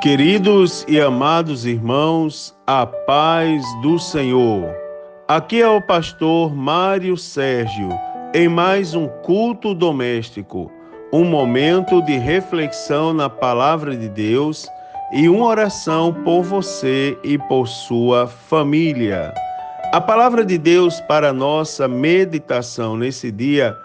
Queridos e amados irmãos, a paz do Senhor. Aqui é o pastor Mário Sérgio, em mais um culto doméstico, um momento de reflexão na palavra de Deus e uma oração por você e por sua família. A palavra de Deus para nossa meditação nesse dia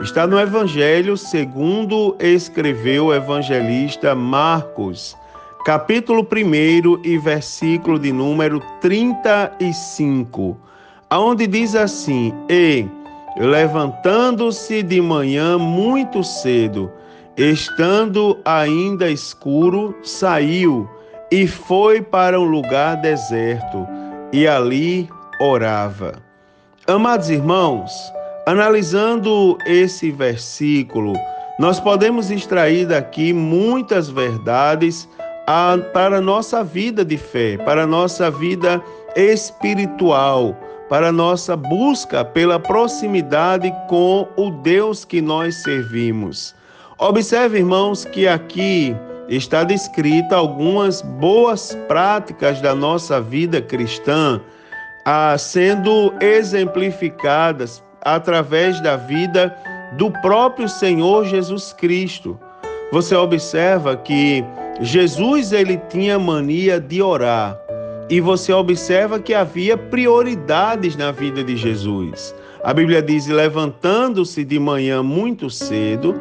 está no Evangelho segundo escreveu o evangelista Marcos, capítulo 1 e versículo de número 35, aonde diz assim: E, levantando-se de manhã muito cedo, estando ainda escuro, saiu e foi para um lugar deserto, e ali orava. Amados irmãos, analisando esse versículo, nós podemos extrair daqui muitas verdades para a nossa vida de fé, para a nossa vida espiritual, para a nossa busca pela proximidade com o Deus que nós servimos. Observe, irmãos, que aqui está descrita algumas boas práticas da nossa vida cristã, sendo exemplificadas através da vida do próprio Senhor Jesus Cristo. Você observa que Jesus ele tinha mania de orar, e você observa que havia prioridades na vida de Jesus. A Bíblia diz: levantando-se de manhã muito cedo,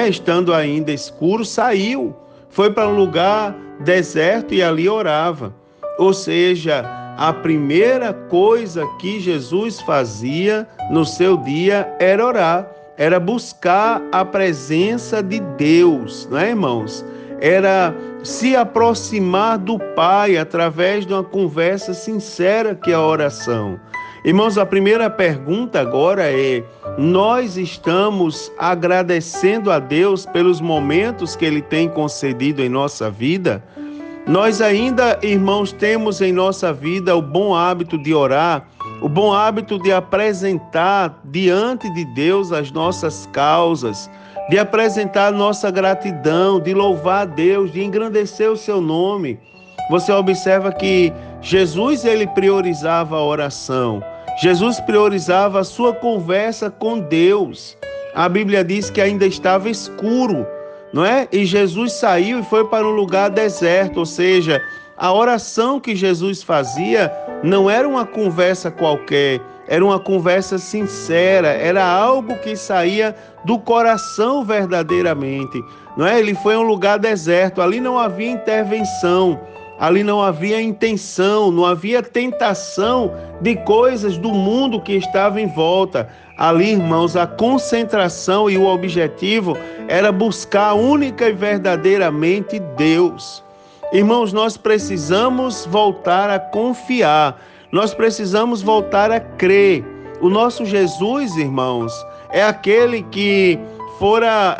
estando ainda escuro, saiu, foi para um lugar deserto e ali orava. Ou seja, a primeira coisa que Jesus fazia no seu dia era orar, era buscar a presença de Deus, irmãos? Era se aproximar do Pai através de uma conversa sincera que é a oração. Irmãos, a primeira pergunta agora é: nós estamos agradecendo a Deus pelos momentos que Ele tem concedido em nossa vida? Nós ainda, irmãos, temos em nossa vida o bom hábito de orar, o bom hábito de apresentar diante de Deus as nossas causas, de apresentar nossa gratidão, de louvar a Deus, de engrandecer o seu nome. Você observa que Jesus ele priorizava a oração. Jesus priorizava a sua conversa com Deus. A Bíblia diz que ainda estava escuro, E Jesus saiu e foi para um lugar deserto, ou seja, a oração que Jesus fazia não era uma conversa qualquer, era uma conversa sincera, era algo que saía do coração verdadeiramente, Ele foi a um lugar deserto, ali não havia intervenção, ali não havia intenção, não havia tentação de coisas do mundo que estava em volta. Ali, irmãos, a concentração e o objetivo era buscar única e verdadeiramente Deus. Irmãos, nós precisamos voltar a confiar, nós precisamos voltar a crer. O nosso Jesus, irmãos, é aquele que fora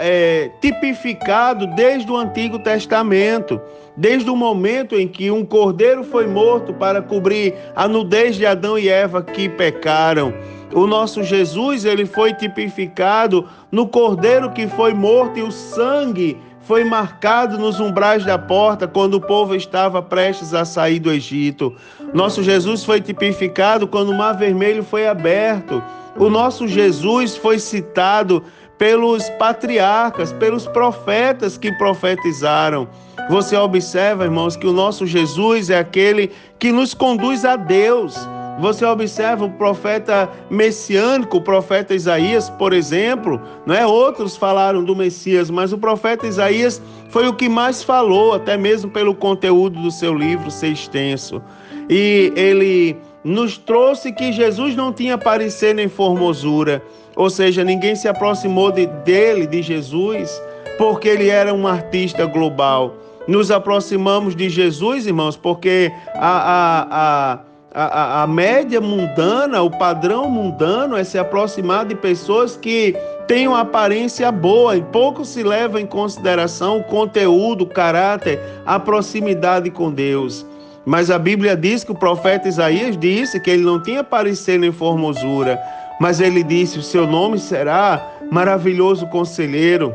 tipificado desde o Antigo Testamento, desde o momento em que um cordeiro foi morto para cobrir a nudez de Adão e Eva que pecaram. O nosso Jesus, ele foi tipificado no cordeiro que foi morto e o sangue foi marcado nos umbrais da porta quando o povo estava prestes a sair do Egito. Nosso Jesus foi tipificado quando o Mar Vermelho foi aberto. O nosso Jesus foi citado pelos patriarcas, pelos profetas que profetizaram. Você observa, irmãos, que o nosso Jesus é aquele que nos conduz a Deus. Você observa o profeta messiânico, o profeta Isaías, por exemplo, Outros falaram do Messias, mas o profeta Isaías foi o que mais falou, até mesmo pelo conteúdo do seu livro ser extenso. E ele nos trouxe que Jesus não tinha parecer nem formosura, ou seja, ninguém se aproximou de Jesus, porque ele era um artista global. Nos aproximamos de Jesus, irmãos, porque a média mundana, o padrão mundano é se aproximar de pessoas que têm uma aparência boa e pouco se leva em consideração o conteúdo, o caráter, a proximidade com Deus. Mas a Bíblia diz que o profeta Isaías disse que ele não tinha parecer nem formosura, mas ele disse: o seu nome será Maravilhoso Conselheiro,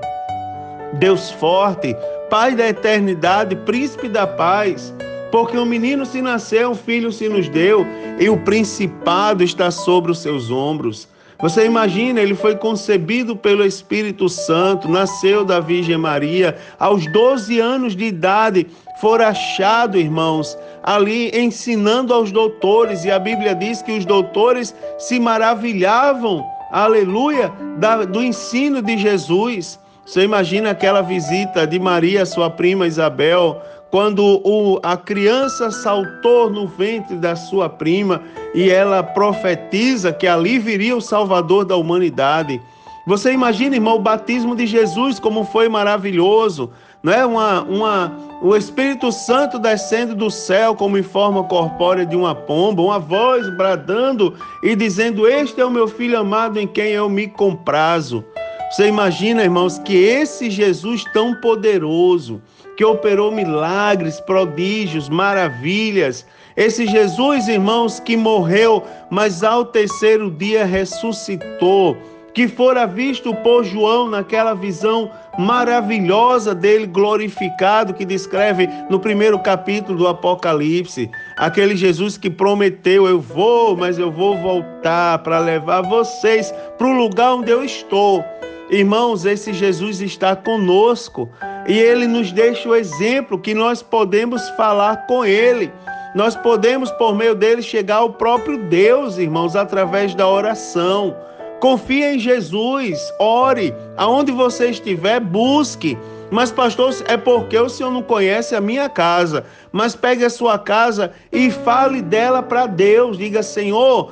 Deus Forte, Pai da eternidade, príncipe da paz. Porque um menino se nasceu, um filho se nos deu, e o principado está sobre os seus ombros. Você imagina, ele foi concebido pelo Espírito Santo, nasceu da Virgem Maria, aos 12 anos de idade, for achado, irmãos, ali ensinando aos doutores, e a Bíblia diz que os doutores se maravilhavam, aleluia, do ensino de Jesus. Você imagina aquela visita de Maria, sua prima Isabel, quando a criança saltou no ventre da sua prima e ela profetiza que ali viria o Salvador da humanidade. Você imagina, irmão, o batismo de Jesus, como foi maravilhoso, não é? O Espírito Santo descendo do céu como em forma corpórea de uma pomba, uma voz bradando e dizendo: este é o meu filho amado em quem eu me comprazo. Você imagina, irmãos, que esse Jesus tão poderoso, que operou milagres, prodígios, maravilhas, esse Jesus, irmãos, que morreu, mas ao terceiro dia ressuscitou, que fora visto por João naquela visão maravilhosa dele glorificado, que descreve no primeiro capítulo do Apocalipse, aquele Jesus que prometeu: eu vou, mas eu vou voltar para levar vocês para o lugar onde eu estou. Irmãos, esse Jesus está conosco e ele nos deixa o exemplo que nós podemos falar com ele. Nós podemos, por meio dele, chegar ao próprio Deus, irmãos, através da oração. Confie em Jesus, ore, aonde você estiver, busque. Mas, pastor, é porque o senhor não conhece a minha casa. Mas pegue a sua casa e fale dela para Deus. Diga: Senhor,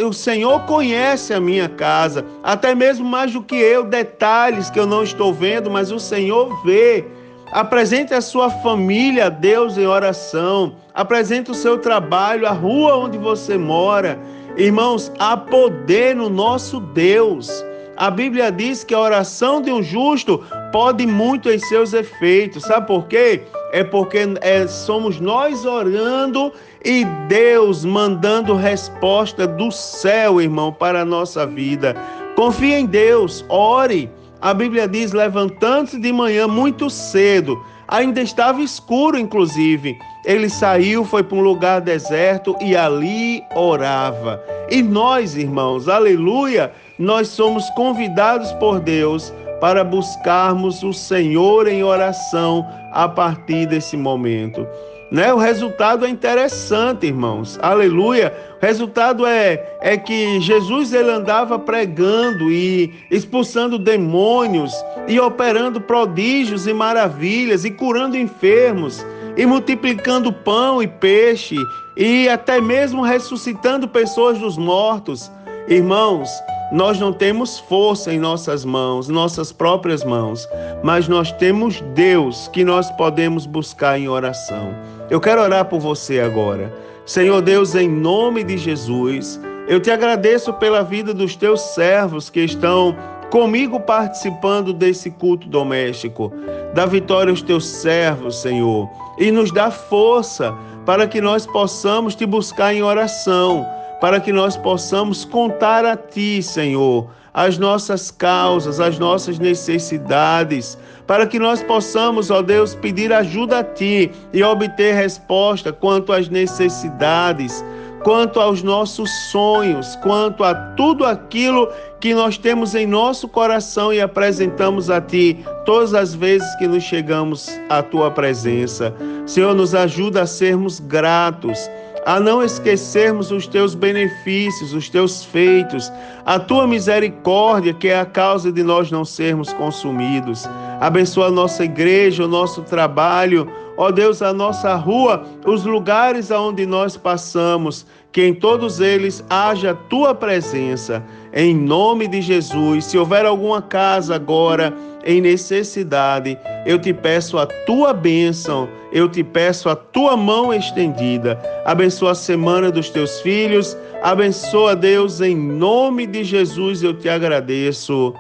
o Senhor conhece a minha casa, até mesmo mais do que eu, detalhes que eu não estou vendo, mas o Senhor vê. Apresente a sua família a Deus em oração. Apresente o seu trabalho, a rua onde você mora. Irmãos, há poder no nosso Deus. A Bíblia diz que a oração de um justo pode muito em seus efeitos. Sabe por quê? É porque somos nós orando e Deus mandando resposta do céu, irmão, para a nossa vida. Confie em Deus, ore. A Bíblia diz: levantando-se de manhã muito cedo, ainda estava escuro, inclusive, ele saiu, foi para um lugar deserto e ali orava. E nós, irmãos, aleluia, nós somos convidados por Deus para buscarmos o Senhor em oração a partir desse momento. Né? O resultado é interessante, irmãos, aleluia. O resultado é que Jesus, ele andava pregando e expulsando demônios e operando prodígios e maravilhas e curando enfermos e multiplicando pão e peixe e até mesmo ressuscitando pessoas dos mortos. Irmãos, nós não temos força em nossas mãos, nossas próprias mãos, mas nós temos Deus que nós podemos buscar em oração. Eu quero orar por você agora. Senhor Deus, em nome de Jesus, eu te agradeço pela vida dos teus servos que estão comigo participando desse culto doméstico. Dá vitória aos teus servos, Senhor, e nos dá força para que nós possamos te buscar em oração, para que nós possamos contar a Ti, Senhor, as nossas causas, as nossas necessidades, para que nós possamos, ó Deus, pedir ajuda a Ti e obter resposta quanto às necessidades, quanto aos nossos sonhos, quanto a tudo aquilo que nós temos em nosso coração e apresentamos a Ti todas as vezes que nos chegamos à Tua presença. Senhor, nos ajuda a sermos gratos, a não esquecermos os Teus benefícios, os Teus feitos, a Tua misericórdia, que é a causa de nós não sermos consumidos. Abençoa a nossa igreja, o nosso trabalho, ó Deus, a nossa rua, os lugares aonde nós passamos, que em todos eles haja Tua presença. Em nome de Jesus, se houver alguma casa agora em necessidade, eu te peço a Tua bênção, eu te peço a Tua mão estendida. Abençoa a semana dos Teus filhos, abençoa, Deus, em nome de Jesus eu te agradeço.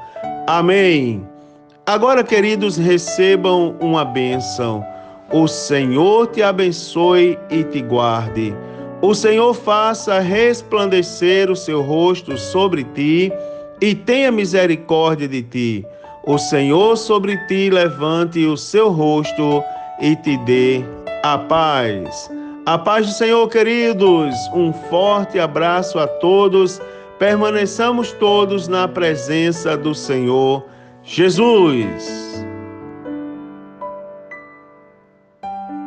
Amém. Agora, queridos, recebam uma bênção. O Senhor te abençoe e te guarde. O Senhor faça resplandecer o seu rosto sobre ti e tenha misericórdia de ti. O Senhor sobre ti levante o seu rosto e te dê a paz. A paz do Senhor, queridos. Um forte abraço a todos. Permaneçamos todos na presença do Senhor Jesus.